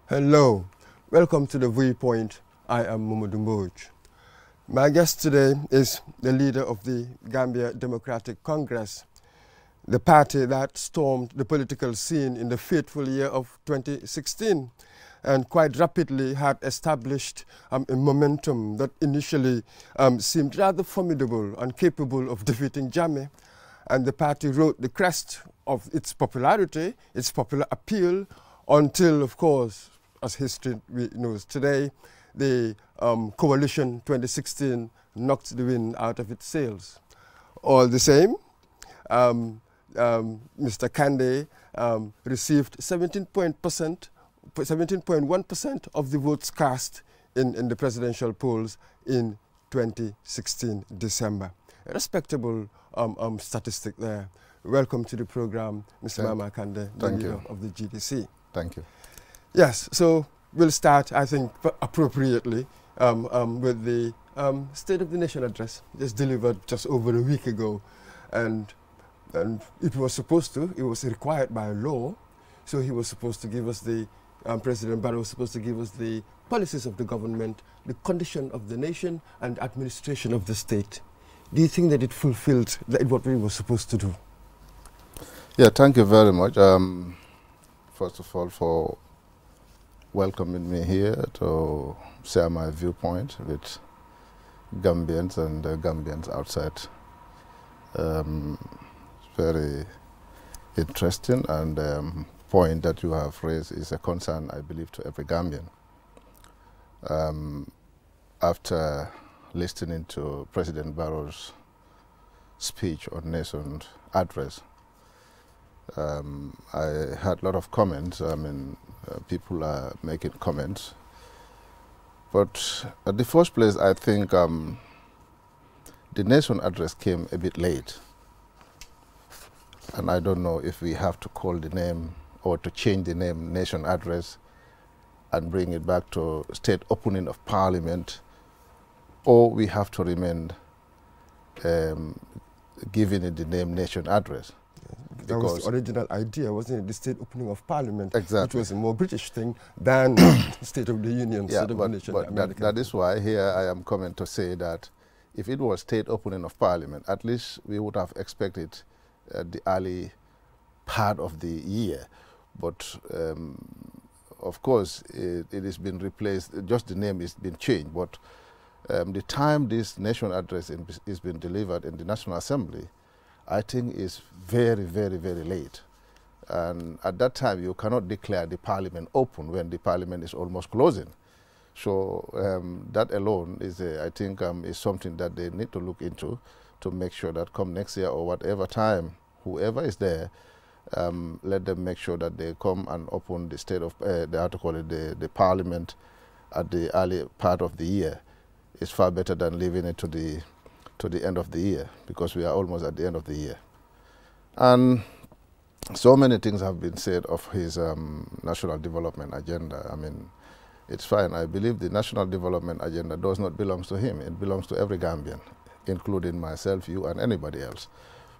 Hello, welcome to the Viewpoint. I am Mamadou Mboj. My guest today is the leader of the Gambia Democratic Congress, the party that stormed the political scene in the fateful year of 2016 and quite rapidly had established a momentum that initially seemed rather formidable and capable of defeating Jammeh. And the party rode the crest of its popularity, its popular appeal, until, of course, as history knows today, the coalition 2016 knocked the wind out of its sails. All the same, Mr. Kandeh received 17.1% of the votes cast in the presidential polls in 2016 December. A respectable statistic there. Welcome to the program, Mr. Mama Kandeh, the leader of the GDC. Thank you. Yes, so we'll start, I think, appropriately with the State of the Nation address, just delivered just over a week ago. And it was required by law, so he was supposed to give us President Barrow was supposed to give us the policies of the government, the condition of the nation, and administration of the state. Do you think that it fulfilled what we were supposed to do? Yeah, thank you very much. First of all, for welcoming me here to share my viewpoint with Gambians and Gambians outside. Very interesting, and point that you have raised is a concern, I believe, to every Gambian. After listening to President Barrow's speech on Nation address, I had a lot of comments. I mean, people are making comments. But at the first place, I think the Nation address came a bit late. And I don't know if we have to call the name or to change the name Nation address and bring it back to state opening of Parliament, or we have to remain giving it the name Nation address. That was the original idea, wasn't it? The state opening of Parliament, exactly, which was a more British thing than the State of the Union, yeah, State of the Nation. But that is why here I am coming to say that if it was state opening of Parliament, at least we would have expected the early part of the year. But of course, it has been replaced, just the name has been changed. But the time this Nation address is being delivered in the National Assembly, I think is very, very, very late. And at that time, you cannot declare the Parliament open when the Parliament is almost closing. So that alone is, I think, is something that they need to look into to make sure that come next year or whatever time, whoever is there, let them make sure that they come and open the state of, the Parliament at the early part of the year. It's far better than leaving it to the end of the year, because we are almost at the end of the year. And so many things have been said of his national development agenda. I mean, it's fine. I believe the national development agenda does not belong to him. It belongs to every Gambian, including myself, you, and anybody else.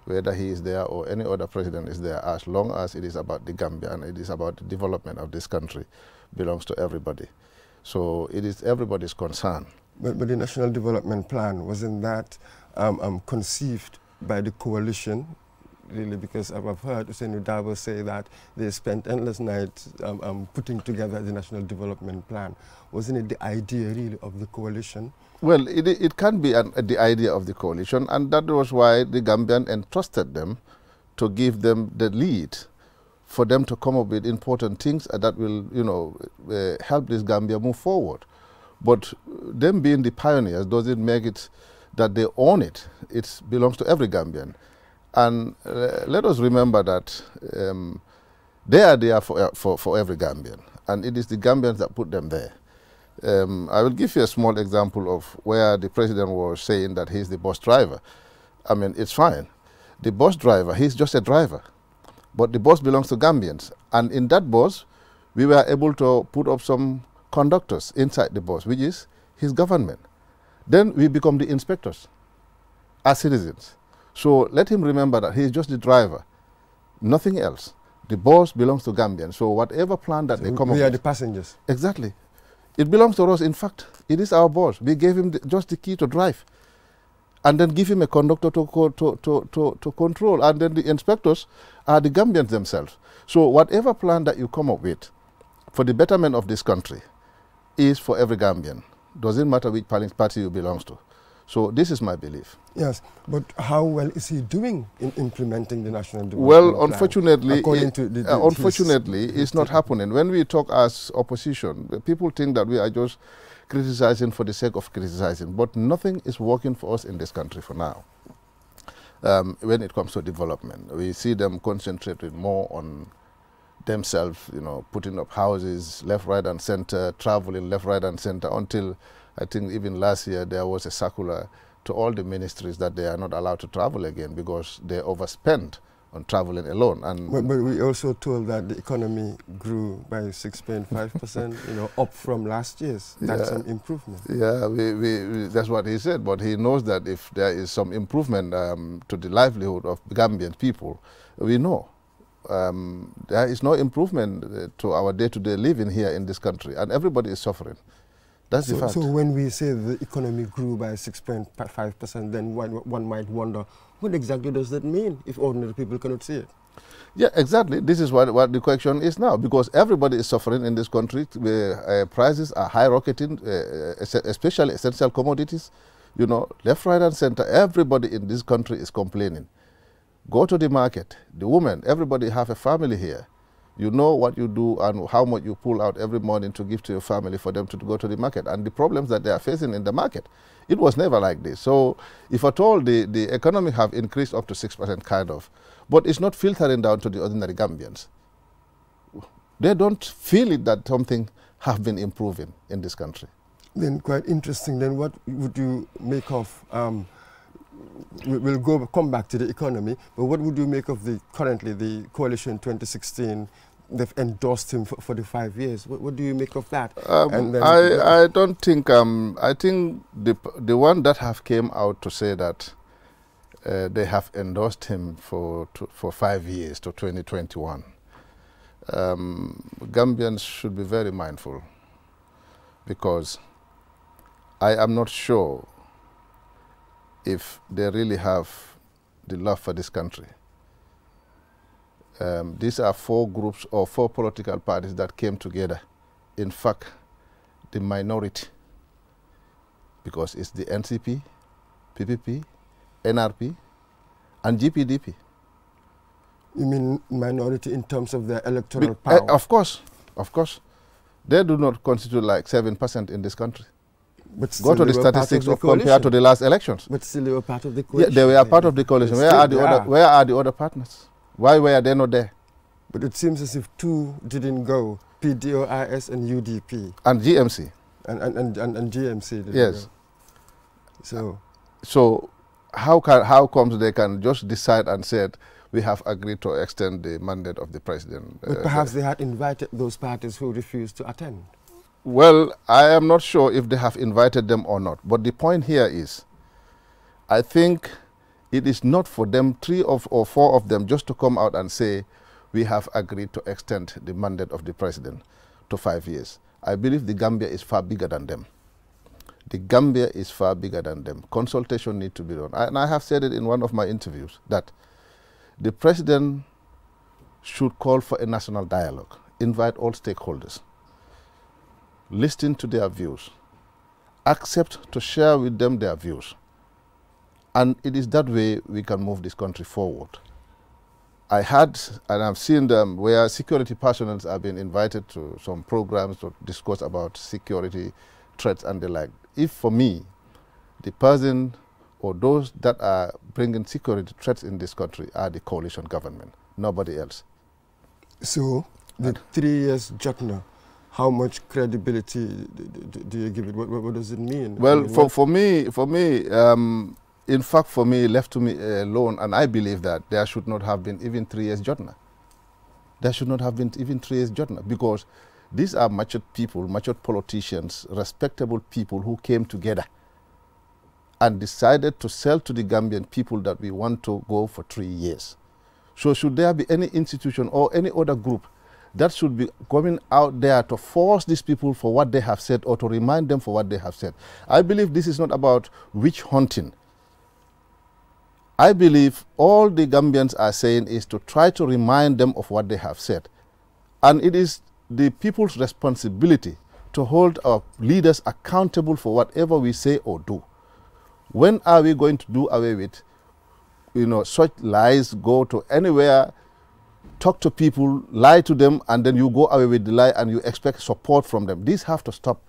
Whether he is there or any other president is there, as long as it is about the Gambia and it is about the development of this country, belongs to everybody. So it is everybody's concern. But the National Development Plan, wasn't that conceived by the coalition, really? Because I've heard Hussein Dabo say that they spent endless nights putting together the National Development Plan. Wasn't it the idea, really, of the coalition? Well, it can be the idea of the coalition, and that was why the Gambian entrusted them to give them the lead, for them to come up with important things that will, help this Gambia move forward. But them being the pioneers doesn't make it that they own it. It belongs to every Gambian. And let us remember that they are there for every Gambian. And it is the Gambians that put them there. I will give you a small example of where the president was saying that he's the bus driver. I mean, it's fine. The bus driver, he's just a driver. But the bus belongs to Gambians. And in that bus, we were able to put up some conductors inside the bus, which is his government. Then we become the inspectors as citizens. So let him remember that he is just the driver, nothing else. The boss belongs to Gambians. So whatever plan that they come up with. We are the passengers. Exactly. It belongs to us. In fact, it is our boss. We gave him just the key to drive. And then give him a conductor to control. And then the inspectors are the Gambians themselves. So whatever plan that you come up with for the betterment of this country is for every Gambian. Doesn't matter which party you belong to. So this is my belief. Yes, but how well is he doing in implementing the national development well, plan? Unfortunately, Unfortunately, it's not happening. When we talk as opposition, people think that we are just criticizing for the sake of criticizing, but nothing is working for us in this country for now. When it comes to development, we see them concentrating more on themselves, you know, putting up houses left, right, and center, traveling left, right, and center, until I think even last year there was a circular to all the ministries that they are not allowed to travel again because they overspent on traveling alone. And but we also told that the economy grew by 6.5%, you know, up from last year's. That's an improvement. Yeah, that's what he said. But he knows that if there is some improvement to the livelihood of Gambian people, we know there is no improvement to our day-to-day living here in this country, and everybody is suffering. That's the fact. So when we say the economy grew by 6.5%, then one might wonder, what exactly does that mean if ordinary people cannot see it? Yeah, exactly. This is what the question is now, because everybody is suffering in this country. Prices are high rocketing, especially essential commodities. You know, left, right, and center, everybody in this country is complaining. Go to the market, the women, everybody have a family here. You know what you do and how much you pull out every morning to give to your family for them to go to the market, and the problems that they are facing in the market. It was never like this. So if at all the economy have increased up to 6% kind of, but it's not filtering down to the ordinary Gambians. They don't feel it that something have been improving in this country. Then quite interesting. Then what would you make of, we'll come back to the economy, but what would you make of currently the coalition 2016? They've endorsed him for the 5 years. What do you make of that? I don't think, I think the one that have came out to say that they have endorsed him for 5 years to 2021, Gambians should be very mindful, because I am not sure if they really have the love for this country. These are 4 groups or 4 political parties that came together. In fact, the minority, because it's the NCP, PPP, NRP, and GPDP. You mean minority in terms of their electoral power? Of course, of course. They do not constitute like 7% in this country. But go to the statistics compared to the last elections. But still they were part of the coalition. Yeah, they were part of the coalition. Where are the other partners? Why were they not there? But it seems as if 2 didn't go, PDOIS and UDP. And GMC. And GMC didn't yes. go. So how comes they can just decide and said, we have agreed to extend the mandate of the president? But perhaps they had invited those parties who refused to attend. Well, I am not sure if they have invited them or not. But the point here is, I think it is not for them, 3 or 4 of them, just to come out and say, we have agreed to extend the mandate of the president to 5 years. I believe the Gambia is far bigger than them. The Gambia is far bigger than them. Consultation needs to be done. And I have said it in one of my interviews, that the president should call for a national dialogue, invite all stakeholders, listen to their views, accept to share with them their views. And it is that way we can move this country forward. I had, and I've seen them, where security personnel have been invited to some programs to discuss about security threats and the like. If for me, the person or those that are bringing security threats in this country are the coalition government, nobody else. So the 3 years Jotna, how much credibility do you give it? What does it mean? Well, for me, in fact, for me, left to me alone, and I believe that there should not have been even 3 years Jotna. There should not have been even 3 years Jotna, because these are matured people, matured politicians, respectable people who came together and decided to sell to the Gambian people that we want to go for 3 years. So should there be any institution or any other group that should be coming out there to force these people for what they have said or to remind them for what they have said? I believe this is not about witch hunting. I believe all the Gambians are saying is to try to remind them of what they have said. And it is the people's responsibility to hold our leaders accountable for whatever we say or do. When are we going to do away with, such lies? Go to anywhere, talk to people, lie to them, and then you go away with the lie and you expect support from them. These have to stop.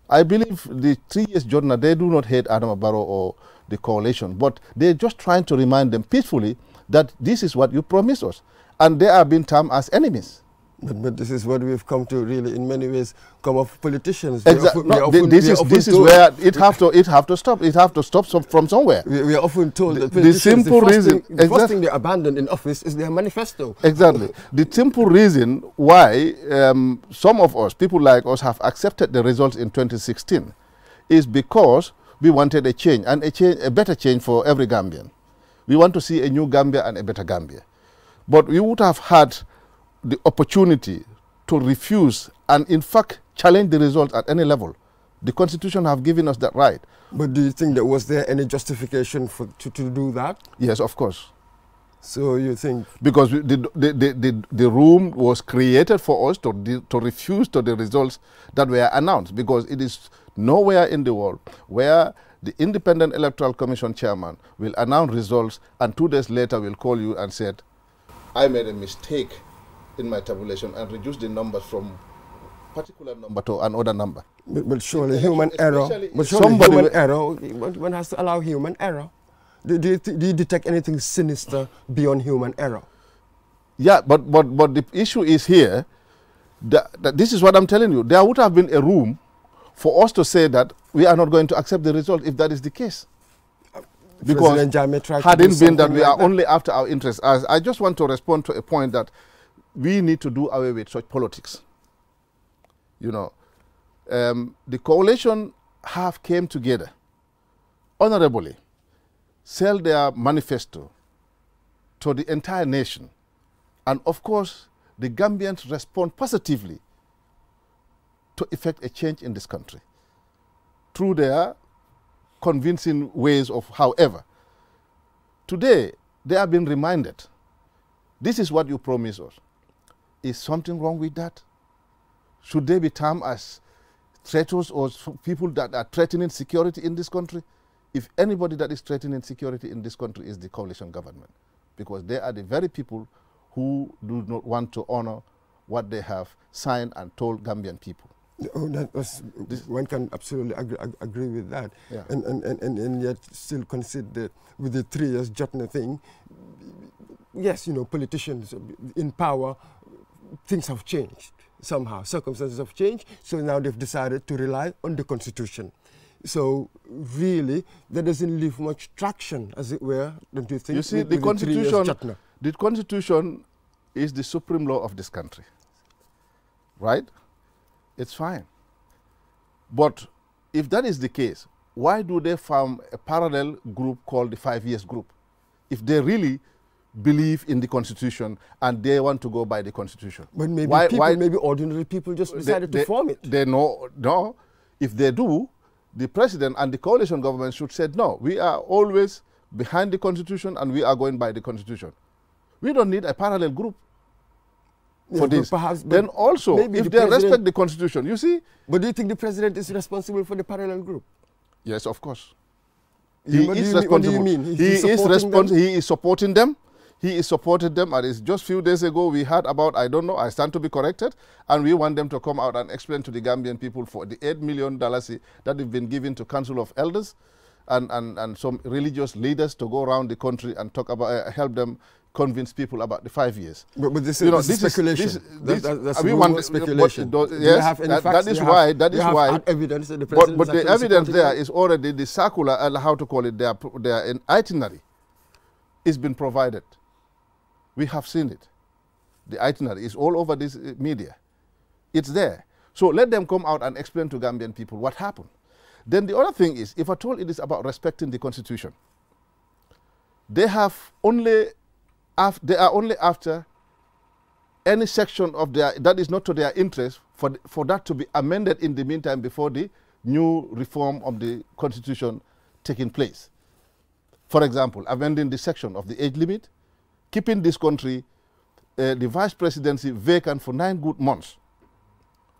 I believe the 3 years journey, they do not hate Adama Barrow or the coalition, but they're just trying to remind them peacefully that this is what you promised us. And they are being termed as enemies. But this is what we've come to really, in many ways, come off politicians. Exactly. This is where it have to stop. It have to stop from somewhere. We are often told that the simple reason, the first thing they abandon in office is their manifesto. Exactly. The simple reason why some of us, people like us, have accepted the results in 2016 is because we wanted a change, and a better change for every Gambian. We want to see a new Gambia and a better Gambia. But we would have had the opportunity to refuse and in fact challenge the result at any level. The Constitution have given us that right. But do you think that was there any justification to do that? Yes, of course. So you think? Because the room was created for us to refuse to the results that were announced, because it is nowhere in the world where the Independent Electoral Commission chairman will announce results and 2 days later will call you and said, I made a mistake in my tabulation and reduce the numbers from particular number to another number. But surely human error. But surely human error. One has to allow human error. Do you detect anything sinister beyond human error? Yeah, but the issue is here that this is what I'm telling you. There would have been a room for us to say that we are not going to accept the result if that is the case. Because hadn't been that we are only after our interests. I just want to respond to a point that we need to do away with such politics. The coalition have came together honorably, sell their manifesto to the entire nation. And of course, the Gambians respond positively to effect a change in this country through their convincing ways of however. Today, they have been reminded, this is what you promised us. Is something wrong with that? Should they be termed as traitors or people that are threatening security in this country? If anybody that is threatening security in this country is the coalition government, because they are the very people who do not want to honor what they have signed and told Gambian people. Oh, one can absolutely agree with that. Yeah. And yet still consider with the 3 years Jotna thing, yes, politicians in power, things have changed somehow. Circumstances have changed, so now they've decided to rely on the Constitution. So really, that doesn't leave much traction, as it were, don't you think? You see, the Constitution is the supreme law of this country, right? It's fine. But if that is the case, why do they form a parallel group called the 5 years group? If they really believe in the Constitution and they want to go by the Constitution. But maybe maybe ordinary people just decided to form it. They know, no. If they do, the president and the coalition government should say, no, we are always behind the Constitution and we are going by the Constitution. We don't need a parallel group for this. Perhaps, then also, if they respect the Constitution, you see. But do you think the president is responsible for the parallel group? Yes, of course. He is responsible. What do you mean? He is supporting them. He is supporting them, and it's just a few days ago we heard about, I don't know, I stand to be corrected, and we want them to come out and explain to the Gambian people for the $8 million that have been given to Council of Elders and some religious leaders to go around the country and talk about, help them convince people about the 5 years. But this is speculation. That's speculation. Yes, that is why. Evidence that the president but the evidence there is already the circular, how to call it, their itinerary is been provided. We have seen it. The itinerary is all over this media. It's there. So let them come out and explain to Gambian people what happened. Then the other thing is, if at all it is about respecting the Constitution, they have only they are only after any section of their that is not to their interest for that to be amended in the meantime before the new reform of the constitution taking place. For example, amending the section of the age limit, keeping this country, the vice presidency vacant for 9 good months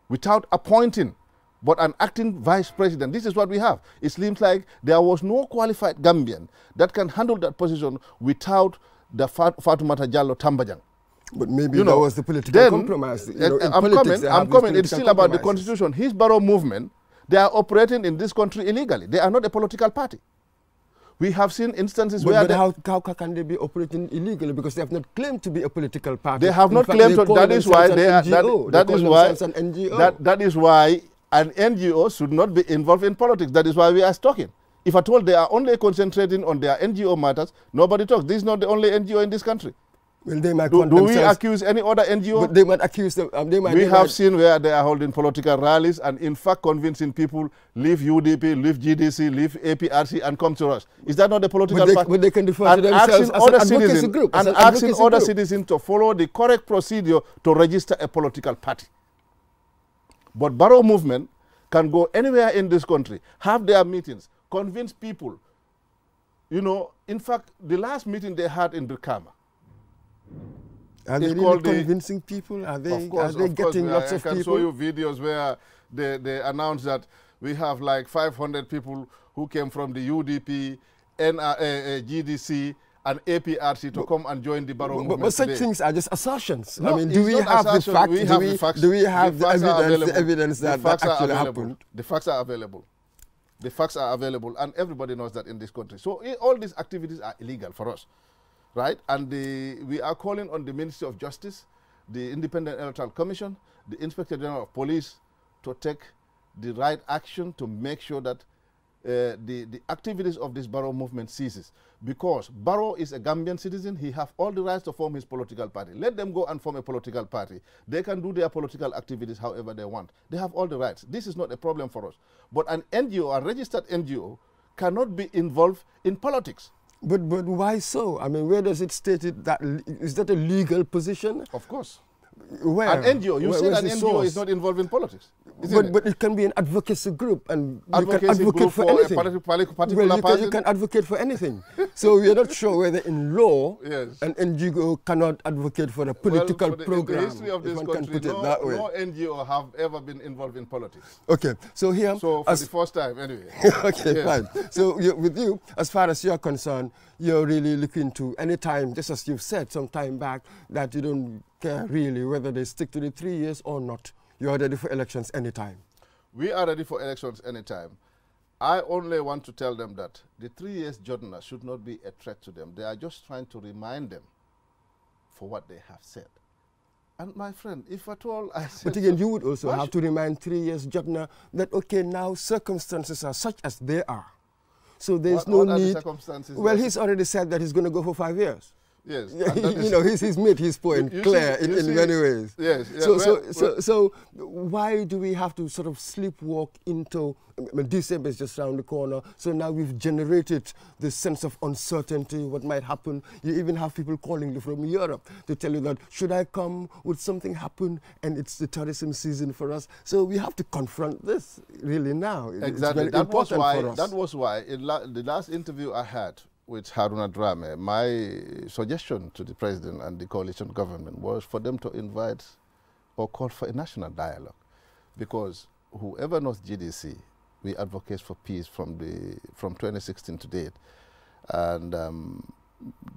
without appointing but an acting vice president. This is what we have. It seems like there was no qualified Gambian that can handle that position without the Fatoumata Jallow Tambajang. But maybe that was the political compromise. I'm coming. It's still about the constitution. His Barrow movement, they are operating in this country illegally. They are not a political party. We have seen instances where... But how can they be operating illegally? Because they have not claimed to be a political party. They have not claimed to... That is why they are... That is why an NGO should not be involved in politics. That is why we are talking. If at all they are only concentrating on their NGO matters, nobody talks. This is not the only NGO in this country. Well, they might do we accuse any other NGO? But they might accuse them. We have seen where they are holding political rallies and in fact convincing people leave UDP, leave GDC, leave APRC and come to us. Is that not a political party? But they can defer to themselves as an advocacy group. And asking other citizens to follow the correct procedure to register a political party. But Barrow movement can go anywhere in this country, have their meetings, convince people. You know, in fact, the last meeting they had in Brikama, are they really convincing people? Are they getting lots of people? I can show you videos where they announce that we have like 500 people who came from the UDP, GDC, and APRC to come and join the Barrow movement. But such things are just assertions. No, I mean, do we have the facts? Do we have the evidence that actually happened? The facts are available. The facts are available, and everybody knows that in this country. So all these activities are illegal for us. Right, and we are calling on the Ministry of Justice, the Independent Electoral Commission, the Inspector General of Police to take the right action to make sure that the activities of this Barrow movement ceases. Because Barrow is a Gambian citizen, he has all the rights to form his political party. Let them go and form a political party. They can do their political activities however they want. They have all the rights. This is not a problem for us. But an NGO, a registered NGO, cannot be involved in politics. But why so? I mean, where does it state it that is that a legal position? Of course. Where? An NGO. You said an NGO is not involved in politics. But it can be an advocacy group, and you can advocate for anything. You can advocate for anything. So we are not sure whether in law an NGO cannot advocate for a political program. In the history of this country, no NGO have ever been involved in politics. Okay, so here... So for the first time, anyway. Okay, fine. So with you, as far as you're concerned, you're really looking to any time, just as you've said some time back, that you don't care really whether they stick to the 3 years or not. You are ready for elections anytime. We are ready for elections anytime. I only want to tell them that the 3 years Jordana should not be a threat to them. They are just trying to remind them for what they have said. And my friend, if at all I said... But again, you would also have to remind 3 years Jordana that, okay, now circumstances are such as they are. So there's no need... Well, he's already said that he's going to go for 5 years. Yes. You know, he's made his point clear in many ways. Yes. Yeah, so why do we have to sort of sleepwalk into... December is just around the corner, so now we've generated this sense of uncertainty, what might happen. You even have people calling you from Europe to tell you that, should I come, would something happen, and it's the tourism season for us. So we have to confront this really now. Exactly. It's very important for us. That was why in the last interview I had with Haruna Drame, my suggestion to the president and the coalition government was for them to invite or call for a national dialogue, because whoever knows GDC, we advocate for peace from 2016 to date, and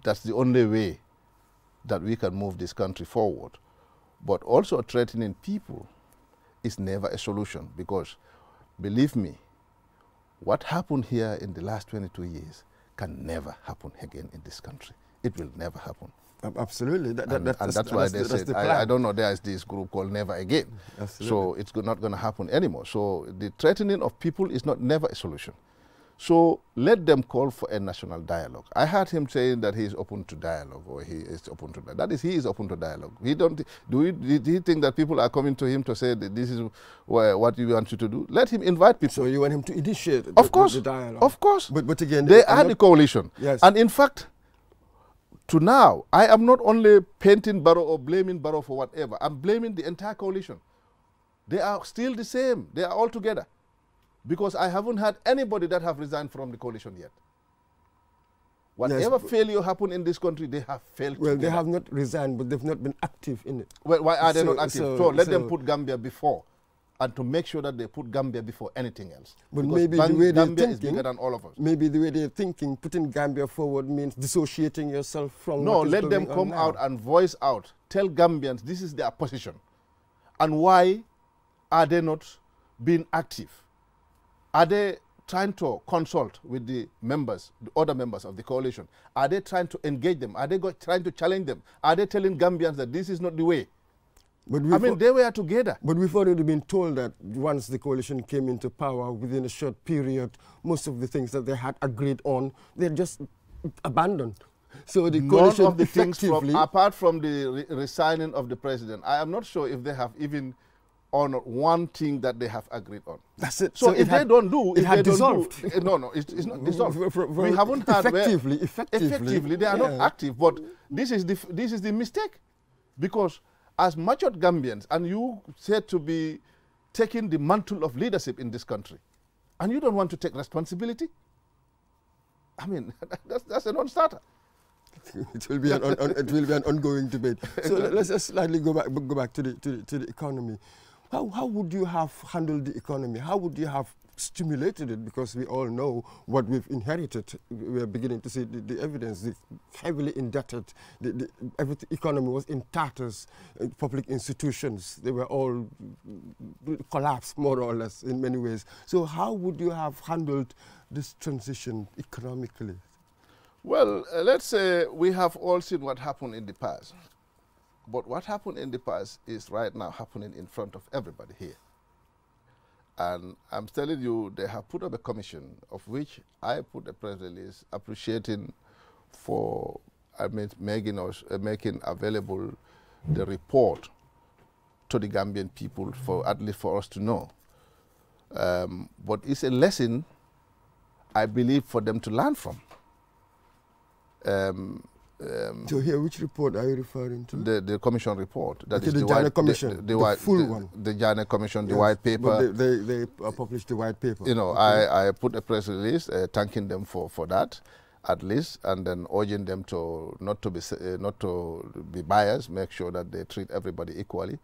that's the only way that we can move this country forward. But also threatening people is never a solution, because believe me, what happened here in the last 22 years can never happen again in this country. It will never happen. Absolutely. That's why they said, I don't know, there is this group called Never Again. Absolutely. So it's not going to happen anymore. So the threatening of people is never a solution. So let them call for a national dialogue. I heard him saying that he is open to dialogue, or he is open to that. That is, he is open to dialogue. Did he think that people are coming to him to say that this is what you want you to do? Let him invite people. So you want him to initiate the dialogue? Of course. But again... They are the coalition. Yes. And in fact, to now, I am not only painting Barrow or blaming Barrow for whatever. I'm blaming the entire coalition. They are still the same. They are all together. Because I haven't had anybody that have resigned from the coalition yet. Whatever failure happened in this country, they have failed. Well, together. they have not resigned, but they've not been active in it. Well, why are they not active? So let them put Gambia before, and to make sure that they put Gambia before anything else. But because maybe the way Gambia they're is bigger than all of us. Maybe the way they're thinking, putting Gambia forward means dissociating yourself from No, what is let them going come on out now. and voice out. Tell Gambians this is their position. And why are they not being active? Are they trying to consult with the members, the other members of the coalition? Are they trying to engage them? Are they trying to challenge them? Are they telling Gambians that this is not the way? But I mean, they were together. But we've already been told that once the coalition came into power, within a short period, most of the things that they had agreed on, they just abandoned. So the coalition None of the things, apart from the resigning of the president, I am not sure if they have even on one thing that they have agreed on. That's it. So if they don't do, it had dissolved. No, it's not dissolved. We haven't had effectively they are not active. But this is the mistake, because as matured Gambians, and you said to be taking the mantle of leadership in this country, and you don't want to take responsibility. I mean, that's a non-starter. It will be an ongoing debate. So let's just slightly go back to the economy. How would you have handled the economy? How would you have stimulated it? Because we all know what we've inherited. We are beginning to see the evidence. The heavily indebted, the economy was in tatters. Public institutions, they were all collapsed more or less in many ways. So how would you have handled this transition economically? Well, let's say we have all seen what happened in the past. But what happened in the past is right now happening in front of everybody here. And I'm telling you, they have put up a commission, of which I put a press release appreciating for making available the report to the Gambian people, for at least for us to know. But it's a lesson, I believe, for them to learn from. So here, which report are you referring to? The commission report. That is the Janneh Commission, the full one. The Janneh Commission, the white paper. But they published the white paper. You know, okay. I put a press release thanking them for that, at least, and then urging them to not to be biased, make sure that they treat everybody equally,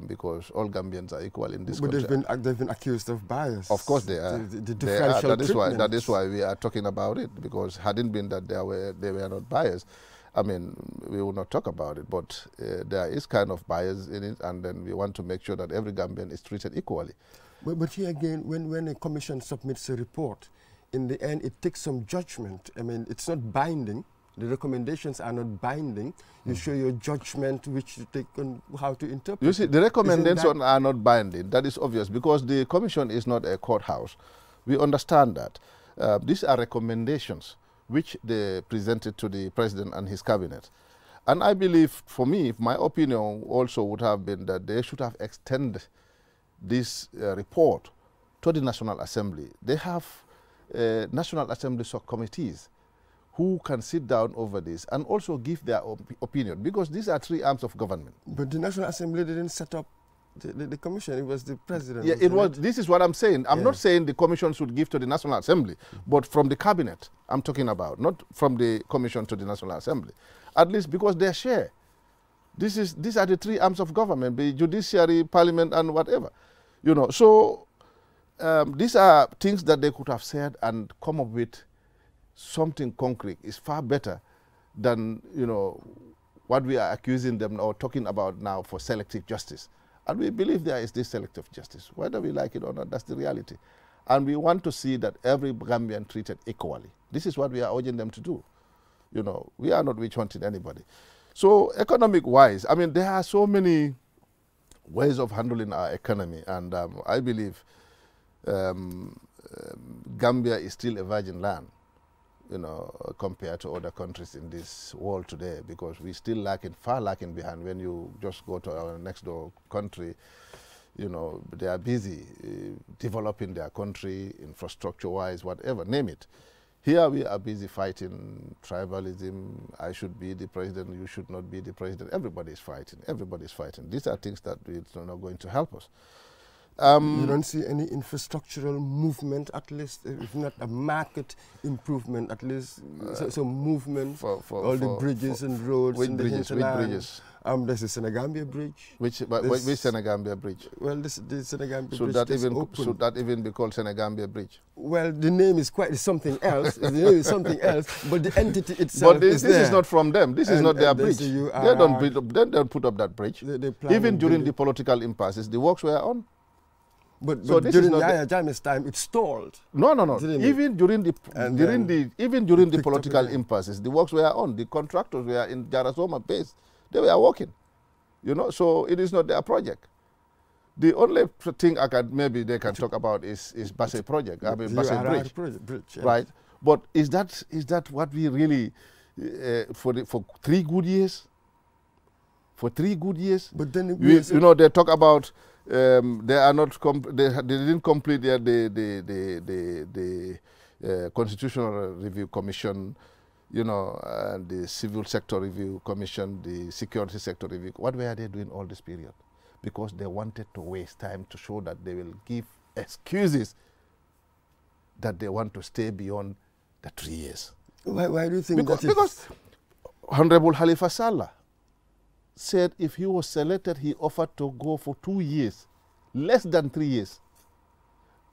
because all Gambians are equal in this country. But they've been accused of bias. Of course they are. The differential treatment. That is why we are talking about it, because hadn't been that they were not biased, I mean, we will not talk about it, but there is kind of bias in it, and then we want to make sure that every Gambian is treated equally. But here again, when a commission submits a report, in the end it takes some judgment. I mean, it's not binding. The recommendations are not binding. You show your judgment, which you take on how to interpret. You see, the recommendations are not binding. That is obvious, because the commission is not a courthouse. We understand that. These are recommendations which they presented to the president and his cabinet. And I believe, for me, my opinion also would have been that they should have extended this report to the National Assembly. They have National Assembly subcommittees who can sit down over this and also give their opinion, because these are three arms of government. But the National Assembly didn't set up the commission. It was the president. Yeah, it was. This is what I'm saying. I'm not saying the commission should give to the National Assembly, but from the cabinet I'm talking about, not from the commission to the National Assembly. At least because they share. These are the three arms of government, the judiciary, parliament, and whatever. You know, so these are things that they could have said and come up with something concrete. Is far better than, you know, what we are accusing them or talking about now for selective justice. And we believe there is this selective justice. Whether we like it or not, that's the reality. And we want to see that every Gambian treated equally. This is what we are urging them to do. You know, we are not witch hunting anybody. So economic-wise, I mean, there are so many ways of handling our economy. And I believe Gambia is still a virgin land, you know, compared to other countries in this world today, because we still far lacking behind. When you just go to our next door country, you know, they are busy developing their country, infrastructure-wise, whatever, name it. Here we are busy fighting tribalism. I should be the president, you should not be the president. Everybody is fighting. Everybody is fighting. These are things that are not going to help us. You don't see any infrastructural movement, at least, if not a market improvement, at least some movement for all the bridges and roads in the hinterland. Which bridges? There's the Senegambia Bridge. Which Senegambia Bridge? Well, the Senegambia Bridge should that even be called Senegambia Bridge? Well, the name is quite something else. The name is something else, but the entity itself this is not from them. This is not their bridge. They don't put up that bridge. Even during the political impasses, the works were on. But during Yahya Jammeh's time, it stalled. No. Even during the political impasses, the works were on. The contractors were in Jarasoma base. They were working. You know, so it is not their project. The only thing maybe they can talk about is Basse project. I mean, Basse Bridge. Yeah. Right. But is that what we really for 3 good years? For 3 good years? But then they talk about. They are not. They didn't complete the Constitutional Review Commission, and the Civil Sector Review Commission, the Security Sector Review. What were they doing all this period? Because they wanted to waste time to show that they will give excuses that they want to stay beyond the 3 years. Why do you think because Honorable Halifa Sallah said if he was selected, he offered to go for 2 years, less than 3 years.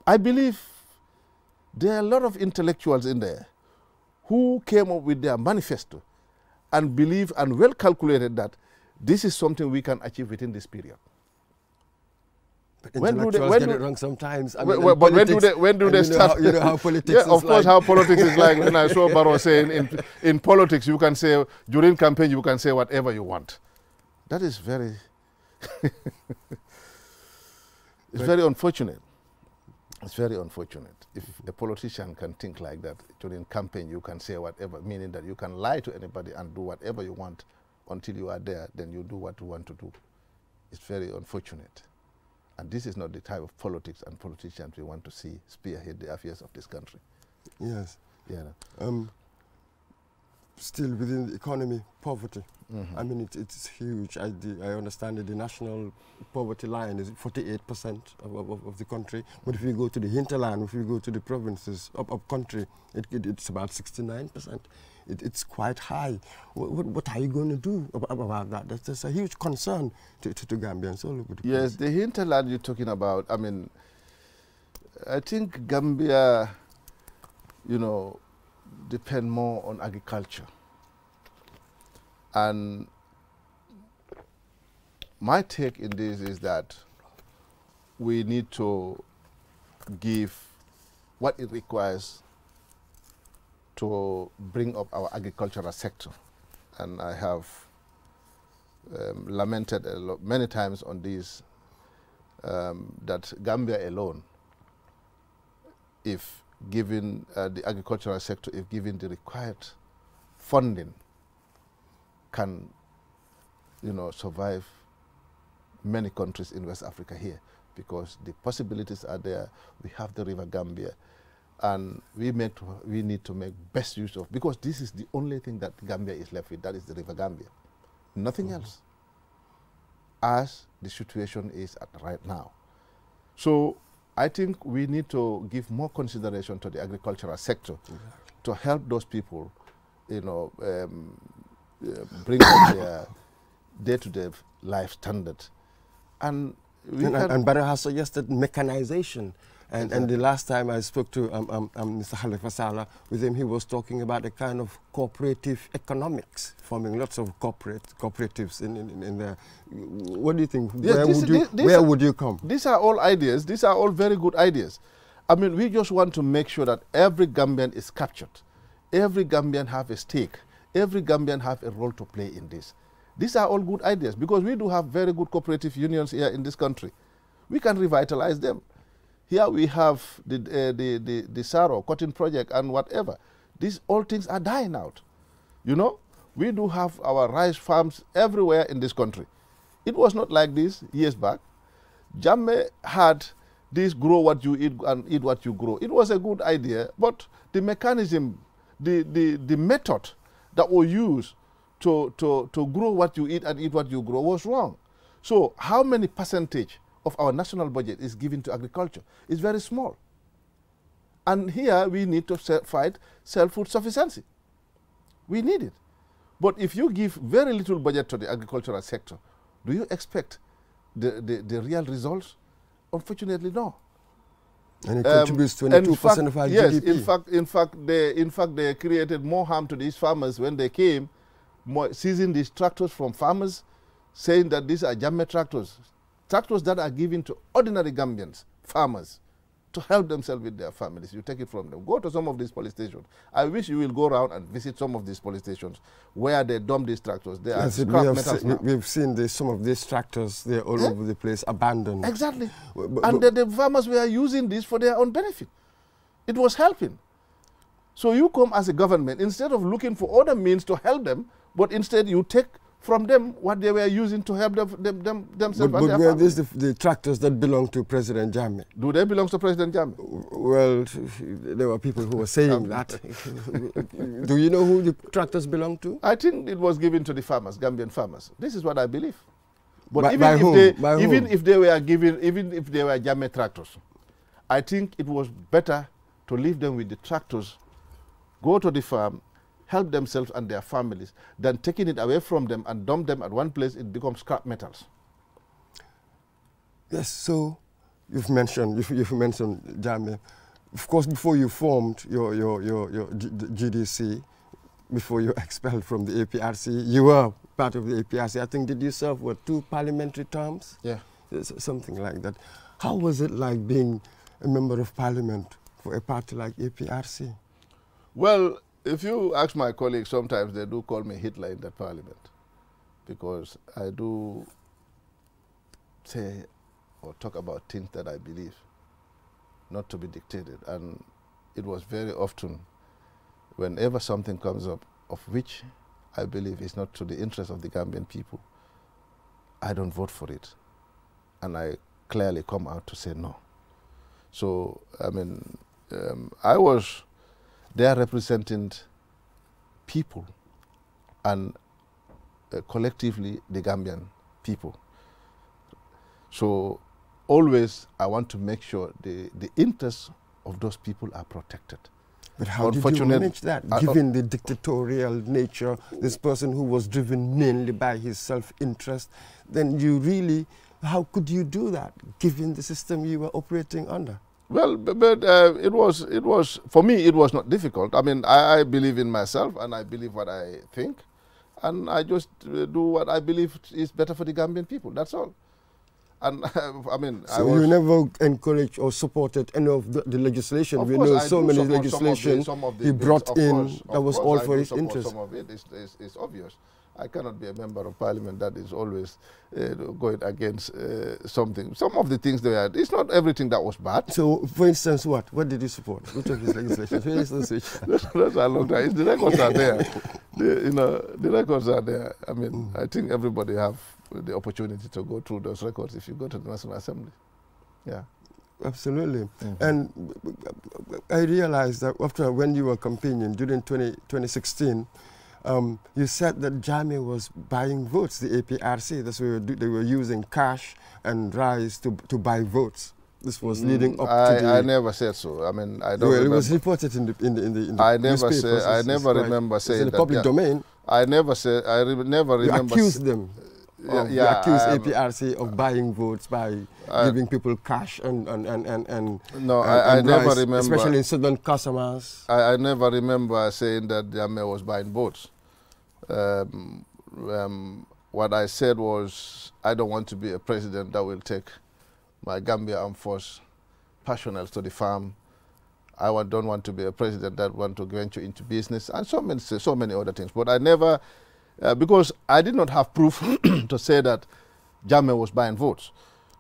I believe there are a lot of intellectuals in there who came up with their manifesto and believe and well calculated that this is something we can achieve within this period. But intellectuals get it wrong sometimes. I mean, but when do they start? You know how politics is of course, how politics is like. When I saw Barrow saying in politics, you can say, during campaign, you can say whatever you want. That is very, it's very unfortunate. It's very unfortunate. If a politician can think like that, during campaign you can say whatever, meaning that you can lie to anybody and do whatever you want until you are there, then you do what you want to do. It's very unfortunate. And this is not the type of politics and politicians we want to see spearhead the affairs of this country. Yes. Yeah. Still within the economy, poverty. I mean, it's huge. I understand that the national poverty line is 48% of the country. But if you go to the hinterland, if you go to the provinces up country, it's about 69%. It's quite high. What are you going to do about that? That's a huge concern to Gambians all over the place. Yes, the hinterland you're talking about, I mean, I think Gambia, depend more on agriculture. And my take in this is that we need to give what it requires to bring up our agricultural sector. And I have lamented many times on this, that Gambia alone, if given the agricultural sector, if given the required funding, can, survive many countries in West Africa here, because the possibilities are there. We have the River Gambia, and we need to make best use of, because this is the only thing that Gambia is left with, that is the River Gambia. Nothing else, as the situation is right now. So I think we need to give more consideration to the agricultural sector to help those people, bring up their day-to-day life standard. And Barrow has suggested mechanization. And the last time I spoke to Mr. Halifa Sallah, with him, he was talking about a kind of cooperative economics, forming lots of cooperatives in there. What do you think? Yes, where would you come? These are all ideas. These are all very good ideas. I mean, we just want to make sure that every Gambian is captured. Every Gambian have a stake. Every Gambian have a role to play in this. These are all good ideas, because we do have very good cooperative unions here in this country. We can revitalize them. Here we have the Saro cotton project and whatever. These all things are dying out. We do have our rice farms everywhere in this country. It was not like this years back. Jammeh had this grow what you eat and eat what you grow. It was a good idea, but the mechanism, the method that was used to grow what you eat and eat what you grow was wrong. So how many percentage of our national budget is given to agriculture? It's very small. And here we need to fight self-food sufficiency. We need it. But if you give very little budget to the agricultural sector, do you expect the real results? Unfortunately, no. And it contributes 22% of our yes, GDP. in fact, they created more harm to these farmers when they came, seizing these tractors from farmers, saying that these are Jammeh tractors, tractors that are given to ordinary Gambians, farmers, to help themselves with their families. You take it from them. Go to some of these police stations. I wish you will go around and visit some of these police stations where they dump these tractors. They are scrap metals now. We've seen some of these tractors, they're all over the place, abandoned. Exactly. And the farmers were using this for their own benefit. It was helping. So you come as a government, instead of looking for other means to help them, but instead you take from them what they were using to help themselves and their families. But were these the tractors that belong to President Jammeh? Do they belong to President Jammeh? Well, there were people who were saying that. Do you know who the tractors belong to? I think it was given to the farmers, Gambian farmers. This is what I believe. But even if they were Jammeh tractors, I think it was better to leave them with the tractors, go to the farm, help themselves and their families, than taking it away from them and dump them at one place. It becomes scrap metals. Yes, so you've mentioned Jammeh. Of course, before you formed your GDC, before you expelled from the APRC, you were part of the APRC. I think, did you serve, what, 2 parliamentary terms? Yeah. Something like that. How was it like being a member of parliament for a party like APRC? Well, if you ask my colleagues, sometimes they do call me Hitler in that parliament, because I do say or talk about things that I believe, not to be dictated. And it was very often, whenever something comes up of which I believe is not to the interest of the Gambian people, I don't vote for it. And I clearly come out to say no. So, I mean, I was there representing people and collectively the Gambian people. So always I want to make sure the interests of those people are protected. But how did you manage that, given the dictatorial nature, this person who was driven mainly by his self-interest? Then you really, how could you do that, given the system you were operating under? Well, but it was, for me, it was not difficult. I mean, I believe in myself and I believe what I think. And I just do what I believe is better for the Gambian people, that's all. And I mean, so you never encouraged or supported any of the legislation? We know so many legislation he brought in that was all for his interest. Some of it is obvious. I cannot be a member of parliament that is always going against something. Some of the things they had, it's not everything that was bad. So, for instance, what did you support? Which of his legislation? For instance, which? That's a long time. The records are there. The records are there. I mean, I think everybody have the opportunity to go through those records if you go to the National Assembly. Yeah. Absolutely. And I realized that when you were campaigning during 2016, you said that Jammeh was buying votes, the APRC. That's why they were using cash and rice to buy votes. This was leading up to the... I never said so. I mean, I don't well, remember. It was reported in the newspapers. I never remember saying that. It's in the public domain. I never said, never remember... You accused them. You accused APRC of buying votes by giving people cash and no, I never remember. Especially in southern Casamas. I never remember saying that Jammeh was buying votes. What I said was, I don't want to be a president that will take my Gambia Armed Force personnel to the farm. I don't want to be a president that want to venture into business and so many other things. But I never, because I did not have proof to say that Jammeh was buying votes.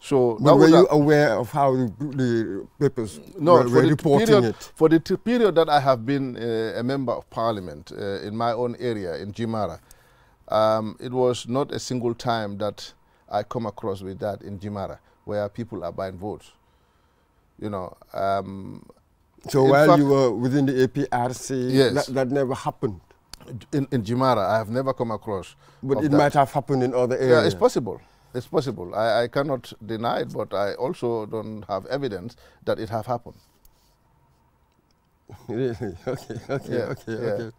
So but were you aware of how the papers were reporting it? For the period that I have been a member of parliament in my own area in Jimara, it was not a single time that I come across with that in Jimara, where people are buying votes. You know. So in while fact, you were within the APRC, yes, that never happened? In Jimara, I have never come across. But it might have happened in other areas. Yeah, it's possible. It's possible. I cannot deny it, but I also don't have evidence that it have happened. Really? Okay.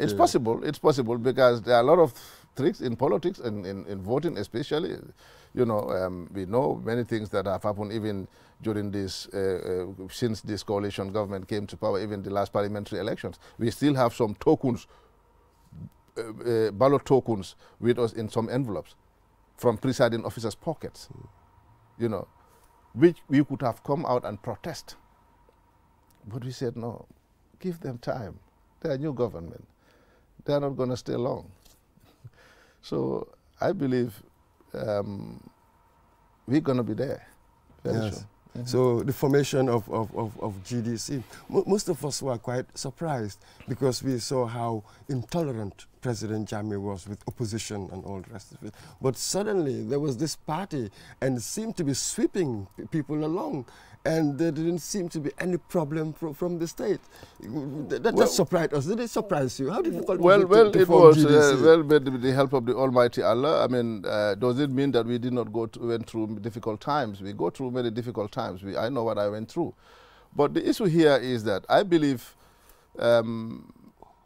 It's possible. It's possible because there are a lot of tricks in politics and in voting especially. You know, we know many things that have happened even during this, since this coalition government came to power, even the last parliamentary elections. We still have some tokens, ballot tokens with us in some envelopes from presiding officers' pockets, you know, which we could have come out and protest. But we said, no, give them time. They're a new government. They're not going to stay long. So I believe we're going to be there very soon. So the formation of GDC, most of us were quite surprised because we saw how intolerant President Jammeh was with opposition and all the rest of it. But suddenly there was this party and it seemed to be sweeping people along, and there didn't seem to be any problem from the state. That surprised us. Did it surprise you? How difficult was it to form GDC? Well, with the help of the Almighty Allah. I mean, does it mean that we did not went through difficult times? We go through many difficult times. I know what I went through. But the issue here is that I believe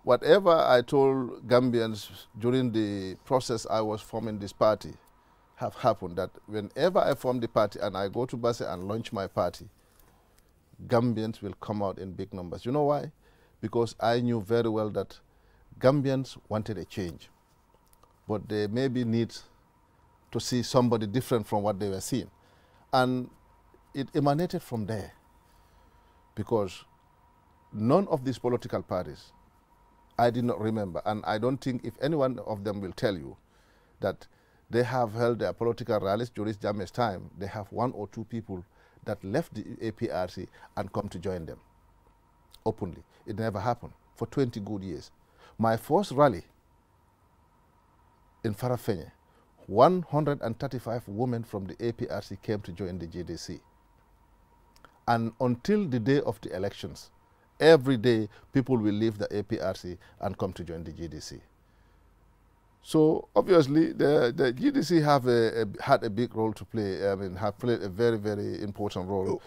whatever I told Gambians during the process I was forming this party have happened, that whenever I form the party and I go to Basse and launch my party, Gambians will come out in big numbers. You know why? Because I knew very well that Gambians wanted a change, but they maybe need to see somebody different from what they were seeing. And it emanated from there, because none of these political parties, I did not remember, and I don't think if any one of them will tell you that they have held their political rallies during Jammeh's time, they have one or two people that left the APRC and come to join them openly. It never happened for 20 good years. My first rally in Farafenni, 135 women from the APRC came to join the GDC. And until the day of the elections, every day people will leave the APRC and come to join the GDC. So obviously the GDC had a big role to play. I mean, have played a very, very important role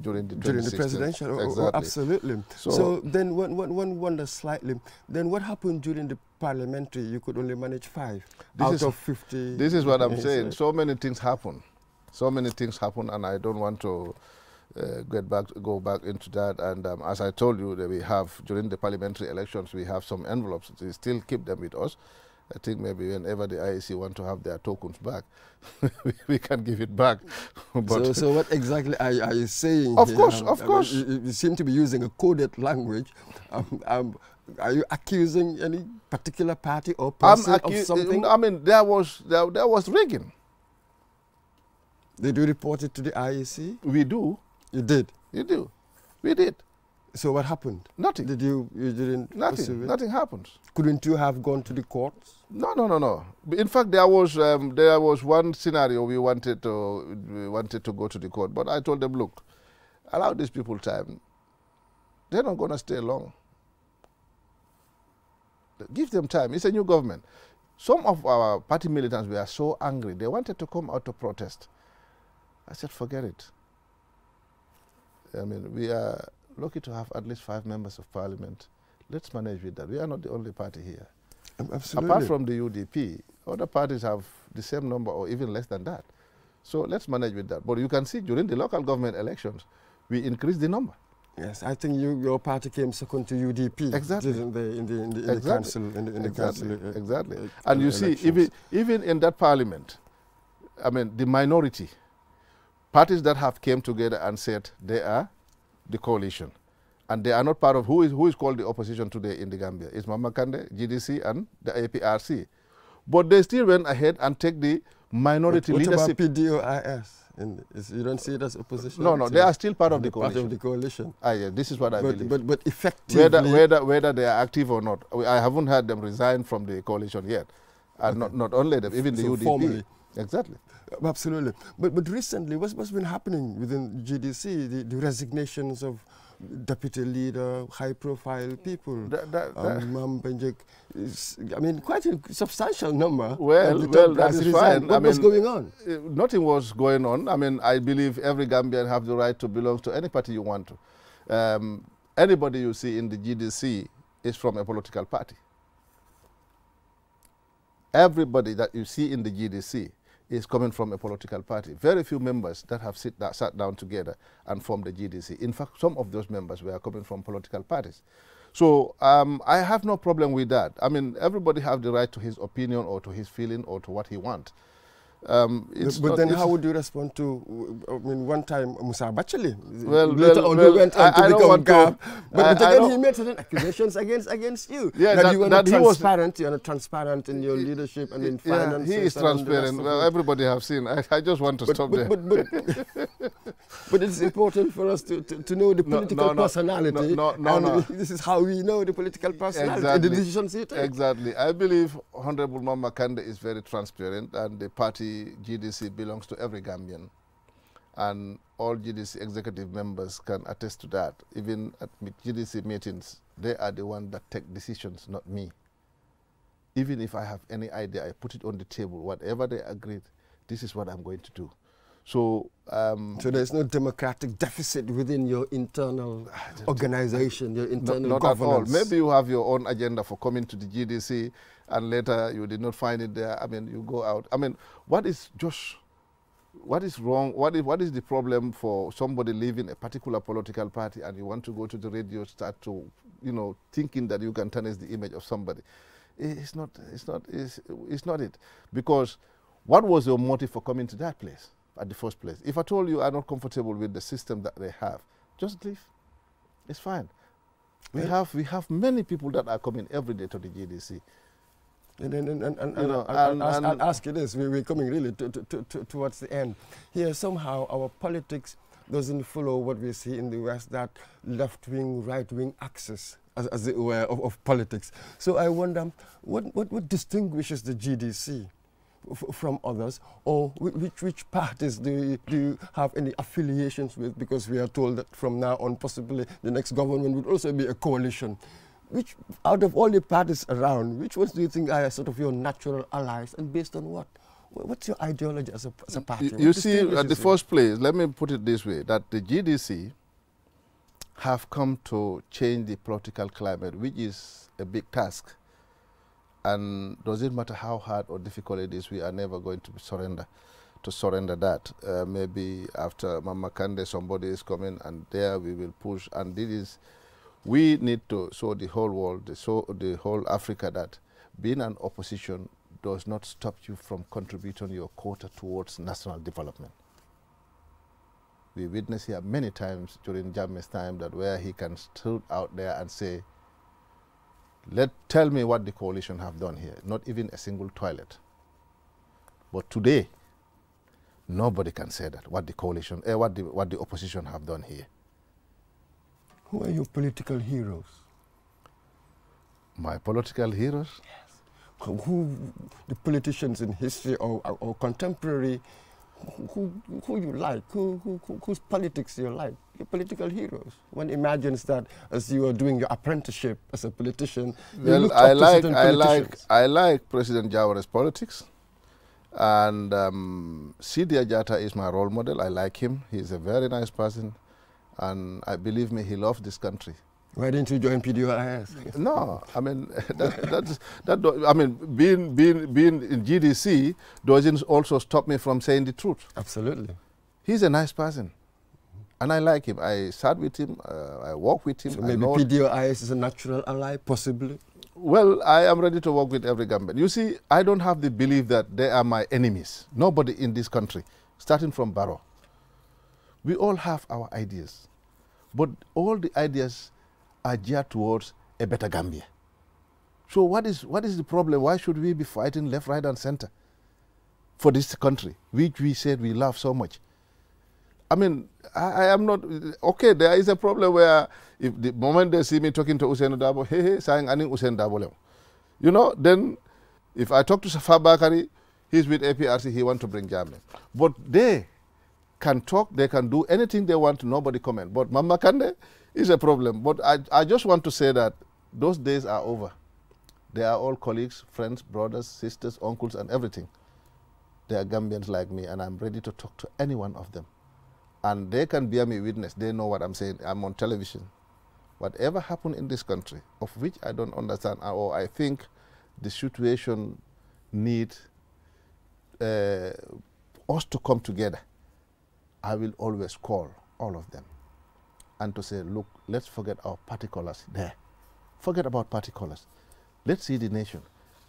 during the presidential. Exactly. Absolutely. So then one wonders slightly, then what happened during the parliamentary? You could only manage 5 out of 50. This is what I'm saying. So many things happen. So many things happen, and I don't want to go back into that. And as I told you, that we have, during the parliamentary elections, we have some envelopes. We still keep them with us. I think maybe whenever the IEC want to have their tokens back, we can give it back. But so what exactly are you saying? Of course. You seem to be using a coded language. Are you accusing any particular party or person of something? I mean, there was rigging. Did you report it to the IEC? We do. You did? You do. We did. So what happened? Nothing. You didn't? Nothing happened. Couldn't you have gone to the courts? No. In fact, there was one scenario we wanted to go to the court, but I told them, look, allow these people time. They're not going to stay long. Give them time. It's a new government. Some of our party militants were so angry. They wanted to come out to protest. I said, forget it. I mean, we are lucky to have at least 5 members of parliament. Let's manage with that. We are not the only party here. Absolutely. Apart from the UDP, other parties have the same number or even less than that. So let's manage with that. But you can see during the local government elections, we increased the number. Yes, I think your party came second to UDP. Exactly. Didn't they, in the council? Exactly. And you see, even in that parliament, I mean, the minority, parties that have came together and said they are the coalition, and they are not part of who is called the opposition today in the Gambia. It's Mama Kande, GDC, and the APRC. But they still went ahead and take the minority leadership. What about PDOIS? You don't see it as opposition? No, they are still part of the coalition. Part of the coalition. Yeah, this is what I believe. But effectively, whether they are active or not, I haven't had them resign from the coalition yet. And not only them, even the UDP. Formally. Exactly. Absolutely. But recently, what's been happening within GDC, the resignations of deputy leader, high-profile people? Mambenjek is, I mean, quite a substantial number. Well, that is fine. What was going on? Nothing was going on. I mean, I believe every Gambian have the right to belong to any party you want to. Anybody you see in the GDC is from a political party. Everybody that you see in the GDC is coming from a political party. Very few members that have sat down together and formed the GDC. In fact, some of those members were coming from political parties. So I have no problem with that. I mean, everybody has the right to his opinion or to his feeling or to what he wants. But then how would you respond to, I mean, one time Musa Bacheli, later on he went on to become GAB, but again he made certain accusations against you. Yeah, that you were not transparent, you're not transparent in your leadership and in finance. He is transparent. Well, everybody have seen. I just want to stop there. But it's important for us to know the political personality. No. This is how we know the political personality and the decisions he takes. Exactly. I believe Honorable Mama Kande is very transparent, and the party GDC belongs to every Gambian, and all GDC executive members can attest to that. Even at GDC meetings, they are the ones that take decisions, not me. Even if I have any idea, I put it on the table. Whatever they agreed, this is what I'm going to do. So, so there's no democratic deficit within your internal organization, your internal governance? Not at all. Maybe you have your own agenda for coming to the GDC and later you did not find it there. I mean, you go out. I mean, what is wrong? What is the problem for somebody leaving a particular political party and you want to go to the radio, start to, thinking that you can tarnish the image of somebody? It's not it. Because what was your motive for coming to that place? At the first place. If I told you I'm not comfortable with the system that they have, just leave. It's fine. We have many people that are coming every day to the GDC. I'll ask you this, we're coming really towards the end. Here somehow our politics doesn't follow what we see in the West, that left-wing, right-wing axis, as it were, of politics. So I wonder, what distinguishes the GDC from others, or which parties do you have any affiliations with? Because we are told that from now on possibly the next government would also be a coalition. Which, out of all the parties around, which ones do you think are sort of your natural allies, and based on what? What's your ideology as a party? You see, at the first place, let me put it this way, that the GDC have come to change the political climate, which is a big task. And doesn't matter how hard or difficult it is, we are never going to surrender that. Maybe after Mama Kande, somebody is coming, and there we will push. And this is, we need to show the whole world, the whole Africa, that being an opposition does not stop you from contributing your quota towards national development. We witnessed here many times during Jammeh's time that where he can stood out there and say, tell me what the coalition have done here. Not even a single toilet. But today, nobody can say that, what the coalition, what the opposition have done here. Who are your political heroes? My political heroes? Yes. Who the politicians in history or contemporary, who you like, whose politics you like, your political heroes. One imagines that as you are doing your apprenticeship as a politician, well, I like President Jaware's politics, and Sidi Ajata is my role model. I like him. He's a very nice person, and I believe me, he loves this country. Why didn't you join PDOIS? No, I mean, being in GDC doesn't also stop me from saying the truth. Absolutely. He's a nice person, and I like him. I sat with him, I work with him. So maybe PDOIS is a natural ally, possibly? Well, I am ready to work with every Gambian. You see, I don't have the belief that they are my enemies. Nobody in this country, starting from Barrow. We all have our ideas, but all the ideas are geared towards a better Gambia. So what is the problem? Why should we be fighting left, right, and center for this country, which we said we love so much? I mean, I am not, okay, there is a problem where if the moment they see me talking to Usain Dabo, hey, saying, Usain Dabo. Then if I talk to Safa Bakari, he's with APRC, he wants to bring Jammeh. But they can talk, they can do anything they want, nobody comment. But Mama Kande is a problem. But I just want to say that those days are over. They are all colleagues, friends, brothers, sisters, uncles, and everything. They are Gambians like me, and I'm ready to talk to any one of them. And they can bear me witness. They know what I'm saying. I'm on television. Whatever happened in this country, of which I don't understand, or I think the situation needs us to come together, I will always call all of them and to say, look, let's forget our party colors there. Forget about party colors. Let's see the nation.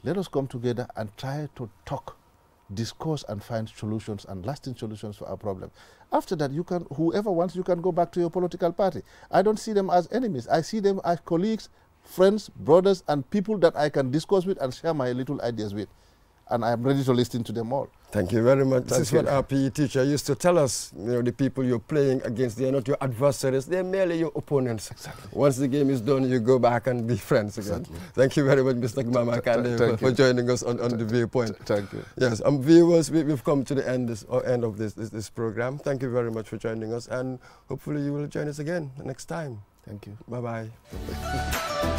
Let us come together and try to talk, discuss, and find solutions and lasting solutions for our problem. After that, you can, whoever wants, you can go back to your political party. I don't see them as enemies. I see them as colleagues, friends, brothers, and people that I can discuss with and share my little ideas with. And I'm ready to listen to them all. Thank you very much. This is what our PE teacher used to tell us. You know, the people you're playing against, they're not your adversaries, they're merely your opponents. Exactly. Once the game is done, you go back and be friends again. Exactly. Thank you very much, Mr. Mama Kande, for joining us on The Viewpoint. Thank you. Yes, viewers, we've come to the end of this program. Thank you very much for joining us, and hopefully you will join us again next time. Thank you. Bye-bye.